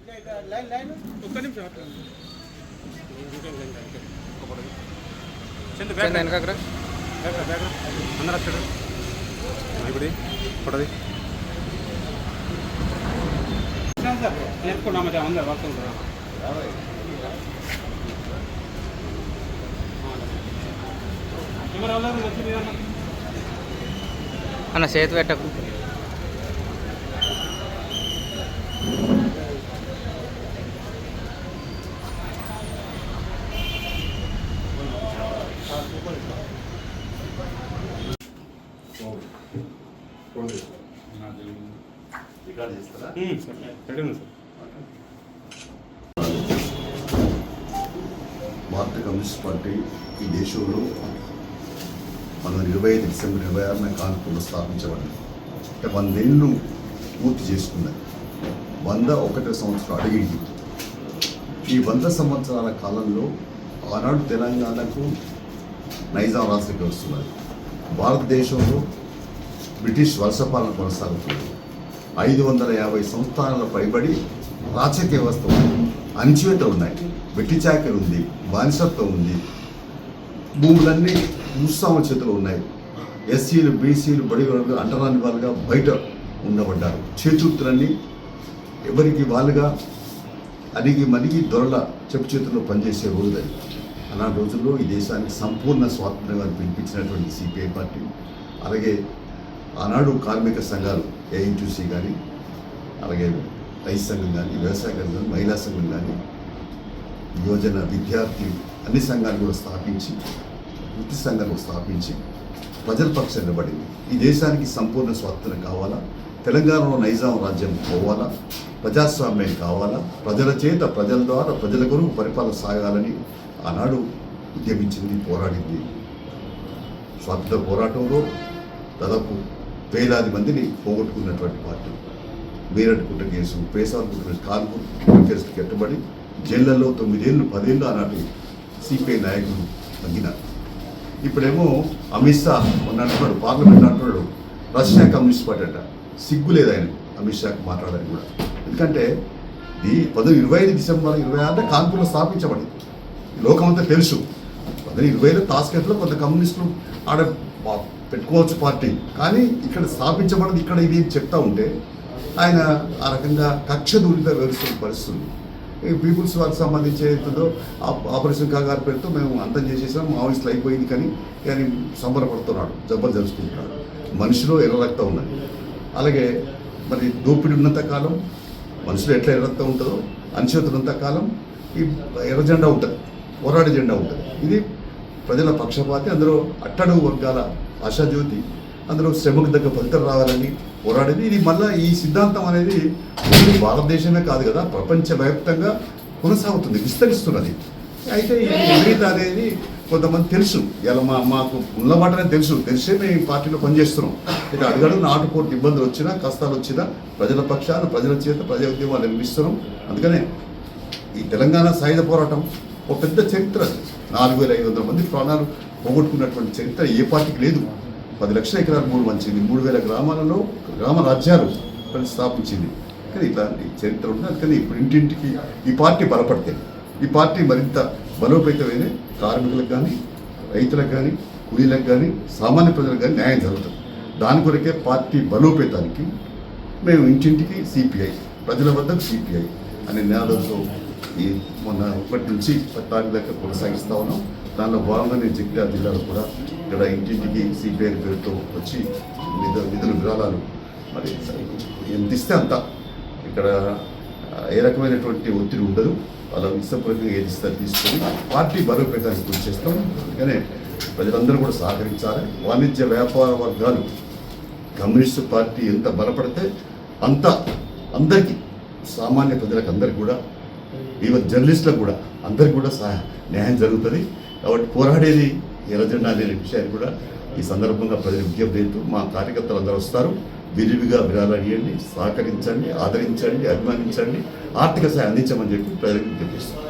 ఒక్క నిమిషం వెనకరా అందరూ వస్తాడు ఇప్పుడు పడది నేర్చుకున్నా మరి అందరు వస్తుంటారు అన్న చేతి పెట్టకు భారత కమ్యూనిస్ట్ పార్టీ ఈ దేశంలో మనం 25 డిసెంబర్ 26న కాన్పూర్లో స్థాపించబడింది. అంటే 100 ఏళ్ళు పూర్తి చేసుకున్నది. 101వ సంవత్సరం అడిగింది. ఈ 100 సంవత్సరాల కాలంలో ఆనాడు తెలంగాణకు నైజాం రాష్ట్రం వస్తున్నది. భారతదేశంలో బ్రిటిష్ వలసపాలన కొనసాగుతుంది. 550 సంవత్సరాల పైబడి రాజకీయ వ్యవస్థ ఉంది, అణచివేత ఉన్నాయి, వెట్టి చాకరీ ఉంది, బానిసత్వం ఉంది, భూములన్నీ భూస్వాముల చేతిలో ఉన్నాయి. ఎస్సీలు బీసీలు బడి అంటరాని వాళ్ళుగా బయట ఉండబడ్డారు. చేతులన్నీ ఎవరికి వాళ్ళుగా అడిగి మరిగి దొరల చెప్పు చేతుల్లో పనిచేసే రోజుది. అలాంటి రోజుల్లో ఈ దేశానికి సంపూర్ణ స్వాతంత్ర్యంగా పిలిపించినటువంటి సిపిఐ పార్టీ, అలాగే ఆనాడు కార్మిక సంఘాలు ఏఐటీసీ కానీ, అలాగే రైతు సంఘం కానీ, వ్యవసాయ సంఘం కానీ, మహిళా సంఘం కానీ, యువజన విద్యార్థి అన్ని సంఘాలు కూడా స్థాపించి, వృత్తి సంఘాలు స్థాపించి ప్రజల పక్షం నిలబడింది. ఈ దేశానికి సంపూర్ణ స్వాతంత్రం కావాలా, తెలంగాణలో నైజాం రాజ్యం పోవాలా, ప్రజాస్వామ్యం కావాలా, ప్రజల చేత ప్రజల ద్వారా ప్రజల కొరకు పరిపాలన సాగాలని ఆనాడు ఉద్యమించింది, పోరాడింది. స్వాతంత్ర పోరాటంలో దాదాపు వేలాది మందిని పోగొట్టుకున్నటువంటి పార్టీ. వీరట్టుకుంట కేసు, పేసాలకుంట కేసు, కాన్పూర్ కేసులు కట్టుబడి జైళ్లలో 9 ఏళ్ళు 10 ఏళ్ళు ఆనాటి సిపిఐ నాయకులు తగ్గినారు. ఇప్పుడేమో అమిత్ షా అంటున్నాడు, పార్లమెంట్ అంటున్నాడు రష్యా కమ్యూనిస్ట్ పార్టీ అంట. సిగ్గు లేదు ఆయన అమిత్ షాకి మాట్లాడాలని కూడా. ఎందుకంటే ఈ 25 డిసెంబర్ 26 కాన్పూర్లో స్థాపించబడింది. ఈ లోకమంతా తెలుసు. 2020 తాస్కెట్లో కొంత కమ్యూనిస్టులు ఆడ పెట్టుకోవచ్చు పార్టీ, కానీ ఇక్కడ స్థాపించబడింది ఇక్కడ ఇది చెప్తా ఉంటే ఆయన ఆ రకంగా కక్ష దూరిత వ్యవస్థ పరిస్థితులు. ఈ పీపుల్స్ వారికి సంబంధించి ఏదో ఆపరేషన్ కాగారు పేరుతో మేము అంతం చేసేసాం, మావోయిస్టులు అయిపోయింది కానీ కానీ సంబరపడుతున్నాడు, జబ్బలు జరుపుకుంటున్నాడు. మనిషిలో ఎర్ర రక్తం ఉన్నది. అలాగే మరి దోపిడి ఉన్నంత కాలం మనుషులు ఎట్లా ఎర్ర రక్తం ఉంటుందో, అనిశ్చిత ఉన్నంత కాలం ఈ ఎర్ర జెండా ఉంటుంది, పోరాడే జెండా ఉంటుంది. ఇది ప్రజల పక్షపాతి, అందరూ అట్టడుగు వర్గాల ఆశాజ్యోతి, అందులో శ్రమకు దగ్గర ఫలితం రావాలని పోరాడేది. ఇది మళ్ళీ ఈ సిద్ధాంతం అనేది భారతదేశమే కాదు కదా, ప్రపంచవ్యాప్తంగా కొనసాగుతుంది, విస్తరిస్తున్నది. అయితే ఈ విపరీత అనేది కొంతమంది తెలుసు, ఇలా మాకు ఉన్నమాటనే తెలిసే మేము ఈ పార్టీలో పనిచేస్తున్నాం. ఇది అడుగడుగు నాటుకోటి ఇబ్బందులు వచ్చినా కష్టాలు వచ్చినా ప్రజల పక్షాన ప్రజల చేత ప్రజా ఉద్యమాలు నిర్మిస్తున్నాం. అందుకనే ఈ తెలంగాణ సాయుధ పోరాటం ఒక పెద్ద చరిత్ర. 4500 మంది ప్రాణాలు పోగొట్టుకున్నటువంటి చరిత్ర ఏ పార్టీకి లేదు. 10 లక్షల ఎకరాలు భూమి వంచింది, 3000 గ్రామాలలో గ్రామ రాజ్యాలు స్థాపించింది. కానీ ఇట్లాంటి చరిత్ర ఉంది. అందుకని ఇప్పుడు ఇంటింటికి ఈ పార్టీ బలపడితే ఈ పార్టీ మరింత బలోపేతమైన కార్మికులకు కానీ, రైతులకు కానీ, కూలీలకు కానీ, సామాన్య ప్రజలకు కానీ న్యాయం జరుగుతుంది. దాని కొరకే పార్టీ బలోపేతానికి మేము ఇంటింటికి సిపిఐ, ప్రజల వద్దకు సిపిఐ అనే నినాదంతో ఈ మొన్న 1 నుంచి 10 తారీఖు దాకా కొనసాగిస్తూ ఉన్నాం. దానిలో భాగంగానే జగిత్యాల జిల్లాలో కూడా ఇక్కడ ఇంటింటికి సిపిఐ పేరుతో వచ్చి నిధులు విరాళాలు మరి ఎంత ఇస్తే అంత, ఇక్కడ ఏ రకమైనటువంటి ఒత్తిడి ఉండదు. వాళ్ళ ఇష్టపూర్వకంగా ఏది ఇస్తారు తీసుకొని పార్టీ బలోపేతానికి కృషి చేస్తాం. అందుకనే ప్రజలందరూ కూడా సహకరించాలి. వాణిజ్య వ్యాపార వర్గాలు కమ్యూనిస్టు పార్టీ ఎంత బలపడితే అంత అందరికీ, సామాన్య ప్రజలకు అందరికీ కూడా, ఈవెన్ జర్నలిస్టులకు కూడా అందరికీ కూడా న్యాయం జరుగుతుంది. కాబట్టి పోరాడేది ఎర్రజెండా అనే విషయాన్ని కూడా ఈ సందర్భంగా ప్రజలు విజ్ఞప్తి చేస్తూ మా కార్యకర్తలు అందరూ వస్తారు. విరివిగా విరాళాలు ఇవ్వండి, సహకరించండి, ఆదరించండి, అభిమానించండి, ఆర్థిక సహాయం అందించమని చెప్పి ప్రజలకు విజ్ఞప్తి చేస్తాం.